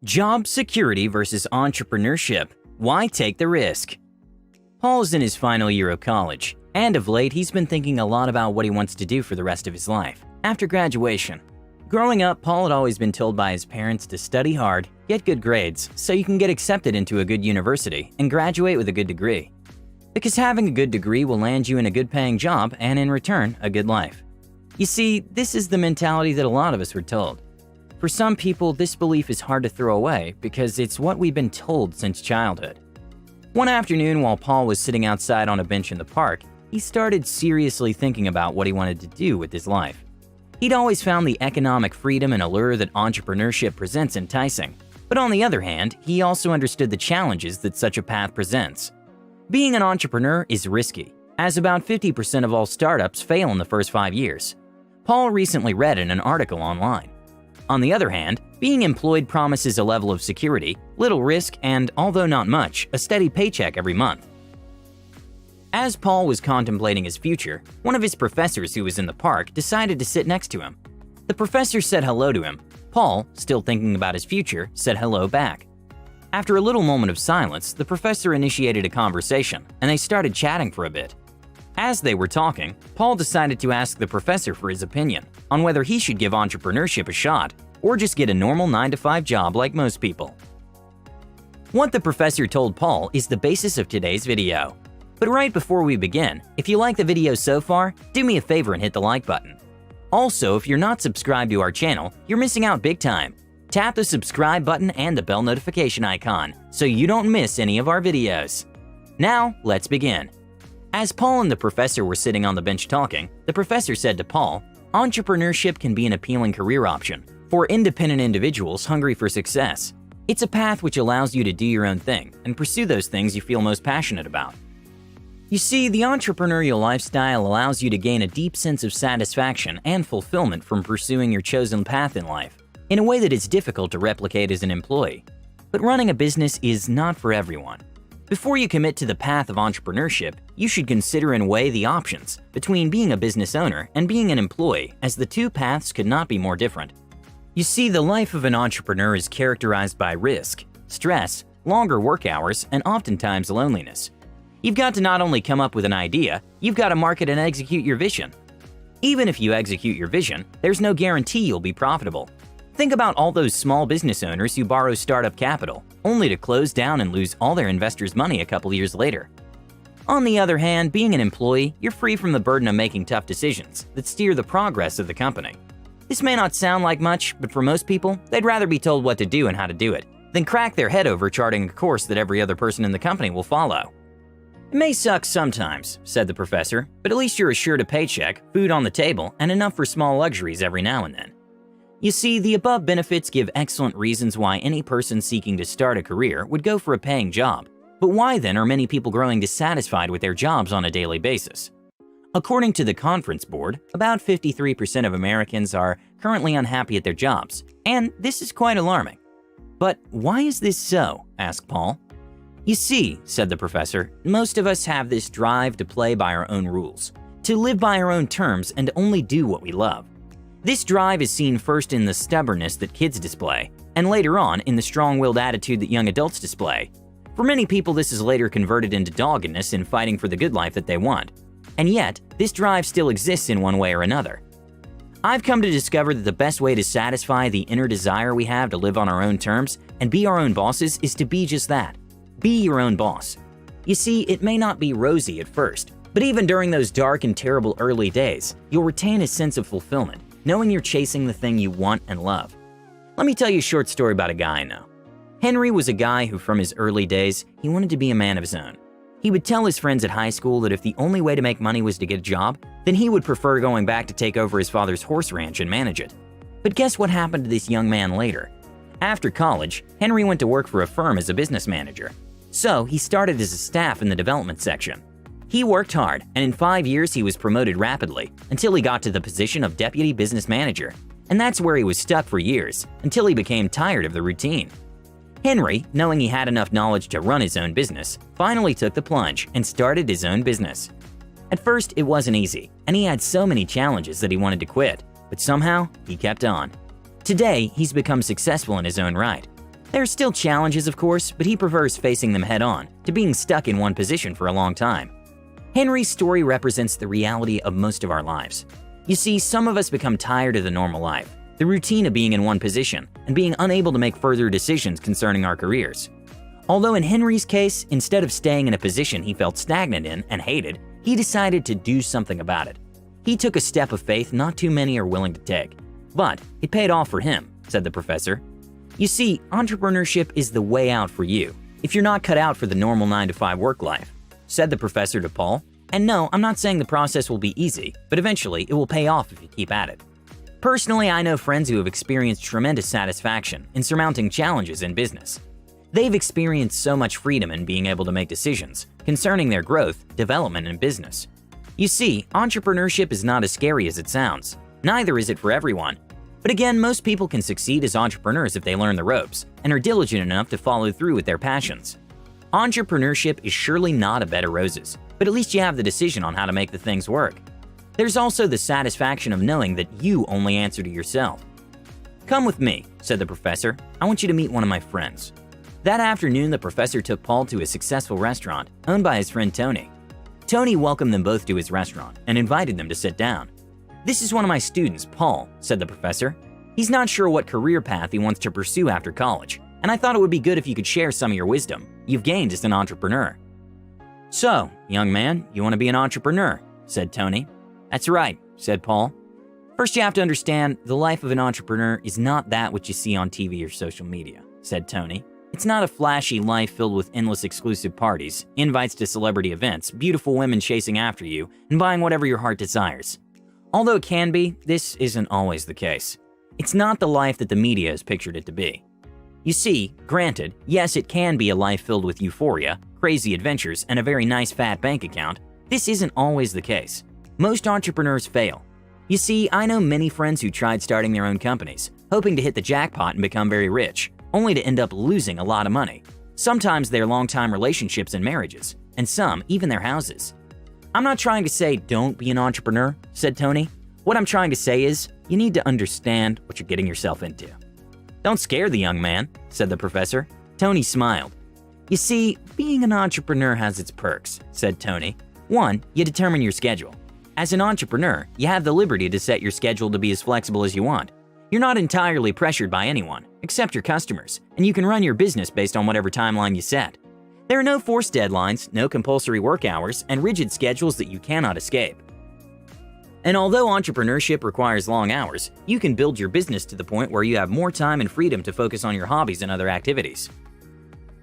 Job security versus entrepreneurship. Why take the risk? Paul is in his final year of college, and of late he's been thinking a lot about what he wants to do for the rest of his life after graduation. Growing up, Paul had always been told by his parents to study hard, get good grades, so you can get accepted into a good university and graduate with a good degree. Because having a good degree will land you in a good paying job and in return, a good life. You see, this is the mentality that a lot of us were told. For some people, this belief is hard to throw away because it's what we've been told since childhood. One afternoon, while Paul was sitting outside on a bench in the park, he started seriously thinking about what he wanted to do with his life. He'd always found the economic freedom and allure that entrepreneurship presents enticing, but on the other hand, he also understood the challenges that such a path presents. Being an entrepreneur is risky, as about 50% of all startups fail in the first 5 years. Paul recently read in an article online. On the other hand, being employed promises a level of security, little risk, and, although not much, a steady paycheck every month. As Paul was contemplating his future, one of his professors who was in the park decided to sit next to him. The professor said hello to him. Paul, still thinking about his future, said hello back. After a little moment of silence, the professor initiated a conversation, and they started chatting for a bit. As they were talking, Paul decided to ask the professor for his opinion on whether he should give entrepreneurship a shot or just get a normal 9-to-5 job like most people. What the professor told Paul is the basis of today's video. But right before we begin, if you like the video so far, do me a favor and hit the like button. Also, if you're not subscribed to our channel, you're missing out big time. Tap the subscribe button and the bell notification icon so you don't miss any of our videos. Now, let's begin. As Paul and the professor were sitting on the bench talking, the professor said to Paul, "Entrepreneurship can be an appealing career option for independent individuals hungry for success. It's a path which allows you to do your own thing and pursue those things you feel most passionate about. You see, the entrepreneurial lifestyle allows you to gain a deep sense of satisfaction and fulfillment from pursuing your chosen path in life, in a way that is difficult to replicate as an employee. But running a business is not for everyone. Before you commit to the path of entrepreneurship, you should consider and weigh the options between being a business owner and being an employee, as the two paths could not be more different. You see, the life of an entrepreneur is characterized by risk, stress, longer work hours, and oftentimes loneliness. You've got to not only come up with an idea, you've got to market and execute your vision. Even if you execute your vision, there's no guarantee you'll be profitable. Think about all those small business owners who borrow startup capital, only to close down and lose all their investors' money a couple years later. On the other hand, being an employee, you're free from the burden of making tough decisions that steer the progress of the company. This may not sound like much, but for most people, they'd rather be told what to do and how to do it than crack their head over charting a course that every other person in the company will follow. It may suck sometimes, said the professor, but at least you're assured a paycheck, food on the table, and enough for small luxuries every now and then. You see, the above benefits give excellent reasons why any person seeking to start a career would go for a paying job. But why then are many people growing dissatisfied with their jobs on a daily basis? According to the Conference Board, about 53% of Americans are currently unhappy at their jobs, and this is quite alarming. But why is this so? Asked Paul. You see, said the professor, most of us have this drive to play by our own rules, to live by our own terms and only do what we love. This drive is seen first in the stubbornness that kids display, and later on in the strong-willed attitude that young adults display. For many people, this is later converted into doggedness in fighting for the good life that they want. And yet, this drive still exists in one way or another. I've come to discover that the best way to satisfy the inner desire we have to live on our own terms and be our own bosses is to be just that. Be your own boss. You see, it may not be rosy at first, but even during those dark and terrible early days, you'll retain a sense of fulfillment, knowing you're chasing the thing you want and love. Let me tell you a short story about a guy I know. Henry was a guy who from his early days, he wanted to be a man of his own. He would tell his friends at high school that if the only way to make money was to get a job, then he would prefer going back to take over his father's horse ranch and manage it. But guess what happened to this young man later? After college, Henry went to work for a firm as a business manager. So he started as a staff in the development section. He worked hard, and in 5 years he was promoted rapidly until he got to the position of deputy business manager. And that's where he was stuck for years, until he became tired of the routine. Henry, knowing he had enough knowledge to run his own business, finally took the plunge and started his own business. At first, it wasn't easy, and he had so many challenges that he wanted to quit, but somehow he kept on. Today, he's become successful in his own right. There are still challenges, of course, but he prefers facing them head-on to being stuck in one position for a long time. Henry's story represents the reality of most of our lives. You see, some of us become tired of the normal life, the routine of being in one position, and being unable to make further decisions concerning our careers. Although in Henry's case, instead of staying in a position he felt stagnant in and hated, he decided to do something about it. He took a step of faith not too many are willing to take. But it paid off for him, said the professor. You see, entrepreneurship is the way out for you if you're not cut out for the normal 9-to-5 work life, said the professor to Paul. And no, I'm not saying the process will be easy, but eventually it will pay off if you keep at it. Personally, I know friends who have experienced tremendous satisfaction in surmounting challenges in business. They've experienced so much freedom in being able to make decisions concerning their growth, development, and business. You see, entrepreneurship is not as scary as it sounds. Neither is it for everyone. But again, most people can succeed as entrepreneurs if they learn the ropes and are diligent enough to follow through with their passions. Entrepreneurship is surely not a bed of roses, but at least you have the decision on how to make the things work. There's also the satisfaction of knowing that you only answer to yourself. Come with me, said the professor. I want you to meet one of my friends. That afternoon, the professor took Paul to a successful restaurant owned by his friend Tony. Tony welcomed them both to his restaurant and invited them to sit down. This is one of my students, Paul, said the professor. He's not sure what career path he wants to pursue after college, and I thought it would be good if you could share some of your wisdom you've gained as an entrepreneur. So, young man, you want to be an entrepreneur, said Tony. That's right, said Paul. First, you have to understand the life of an entrepreneur is not that which you see on TV or social media, said Tony. It's not a flashy life filled with endless exclusive parties, invites to celebrity events, beautiful women chasing after you, and buying whatever your heart desires. Although it can be, this isn't always the case. It's not the life that the media has pictured it to be. You see, granted, yes, it can be a life filled with euphoria, crazy adventures, and a very nice fat bank account. This isn't always the case. Most entrepreneurs fail. You see, I know many friends who tried starting their own companies, hoping to hit the jackpot and become very rich, only to end up losing a lot of money. Sometimes their long-time relationships and marriages, and some even their houses. I'm not trying to say don't be an entrepreneur, said Tony. What I'm trying to say is you need to understand what you're getting yourself into. Don't scare the young man, said the professor. Tony smiled. You see, being an entrepreneur has its perks, said Tony. 1, you determine your schedule. As an entrepreneur, you have the liberty to set your schedule to be as flexible as you want. You're not entirely pressured by anyone, except your customers, and you can run your business based on whatever timeline you set. There are no forced deadlines, no compulsory work hours, and rigid schedules that you cannot escape. And although entrepreneurship requires long hours, you can build your business to the point where you have more time and freedom to focus on your hobbies and other activities.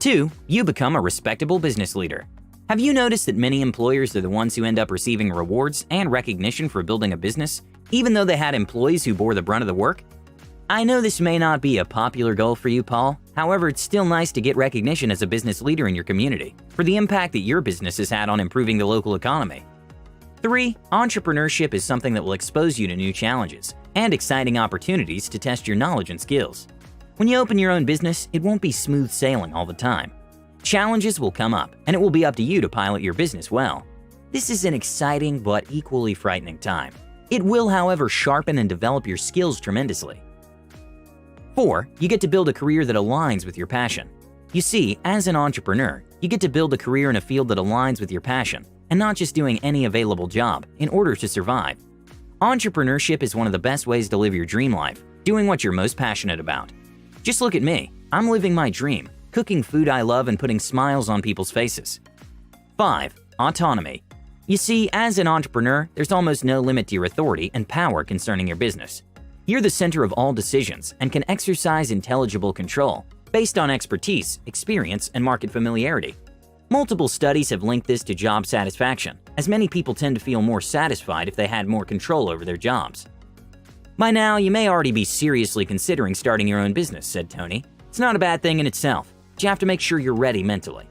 2, you become a respectable business leader. Have you noticed that many employers are the ones who end up receiving rewards and recognition for building a business, even though they had employees who bore the brunt of the work? I know this may not be a popular goal for you, Paul. However, it's still nice to get recognition as a business leader in your community for the impact that your business has had on improving the local economy. 3, entrepreneurship is something that will expose you to new challenges and exciting opportunities to test your knowledge and skills. When you open your own business, it won't be smooth sailing all the time. Challenges will come up, and it will be up to you to pilot your business well. This is an exciting but equally frightening time. It will, however, sharpen and develop your skills tremendously. 4, you get to build a career that aligns with your passion. You see, as an entrepreneur, you get to build a career in a field that aligns with your passion, and not just doing any available job in order to survive. Entrepreneurship is one of the best ways to live your dream life, doing what you're most passionate about. Just look at me. I'm living my dream, cooking food I love and putting smiles on people's faces. 5, autonomy. You see, as an entrepreneur, there's almost no limit to your authority and power concerning your business. You're the center of all decisions and can exercise intelligible control based on expertise, experience, and market familiarity. Multiple studies have linked this to job satisfaction, as many people tend to feel more satisfied if they had more control over their jobs. By now, you may already be seriously considering starting your own business, said Tony. It's not a bad thing in itself, but you have to make sure you're ready mentally.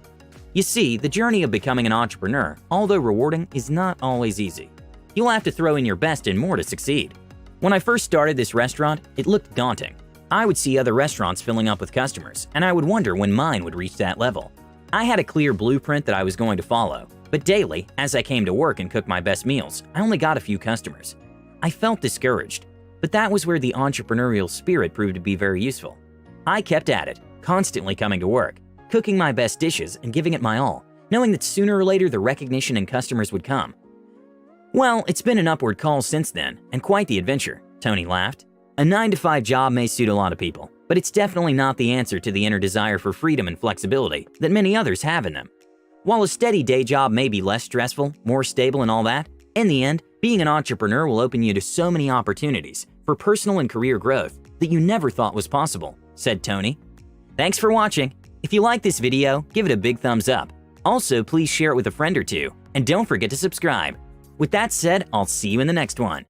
You see, the journey of becoming an entrepreneur, although rewarding, is not always easy. You'll have to throw in your best and more to succeed. When I first started this restaurant, it looked daunting. I would see other restaurants filling up with customers, and I would wonder when mine would reach that level. I had a clear blueprint that I was going to follow, but daily, as I came to work and cooked my best meals, I only got a few customers. I felt discouraged, but that was where the entrepreneurial spirit proved to be very useful. I kept at it, constantly coming to work, cooking my best dishes and giving it my all, knowing that sooner or later the recognition and customers would come. Well, it's been an upward call since then, and quite the adventure, Tony laughed. A 9-to-5 job may suit a lot of people, but it's definitely not the answer to the inner desire for freedom and flexibility that many others have in them. While a steady day job may be less stressful, more stable and all that, in the end, being an entrepreneur will open you to so many opportunities for personal and career growth that you never thought was possible, said Tony. Thanks for watching. If you like this video, give it a big thumbs up. Also, please share it with a friend or two, and don't forget to subscribe. With that said, I'll see you in the next one.